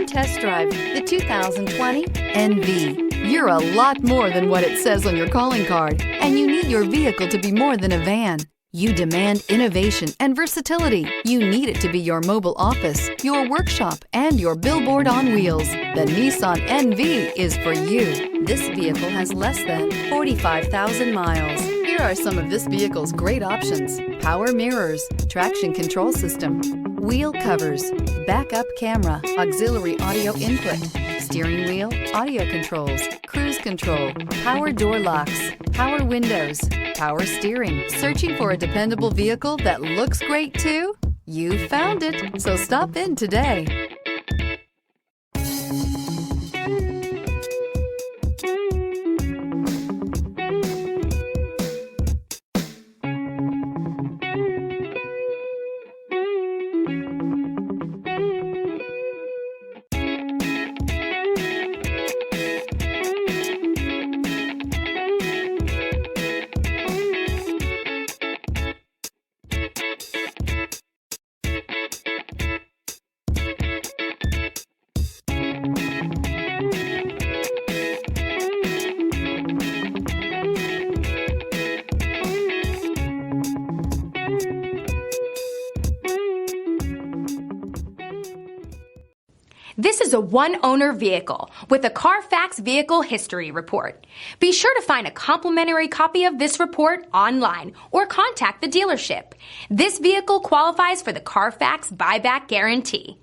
test drive the 2020 NV. You're a lot more than what it says on your calling card, and you need your vehicle to be more than a van. You demand innovation and versatility. You need it to be your mobile office, your workshop, and your billboard on wheels. The Nissan NV is for you. This vehicle has less than 45,000 miles. Here are some of this vehicle's great options: power mirrors, traction control system, wheel covers, backup camera, auxiliary audio input, steering wheel audio controls, cruise control, power door locks, power windows, power steering. Searching for a dependable vehicle that looks great too? You found it, so stop in today. This is a one-owner vehicle with a Carfax Vehicle History Report. Be sure to find a complimentary copy of this report online or contact the dealership. This vehicle qualifies for the Carfax Buyback Guarantee.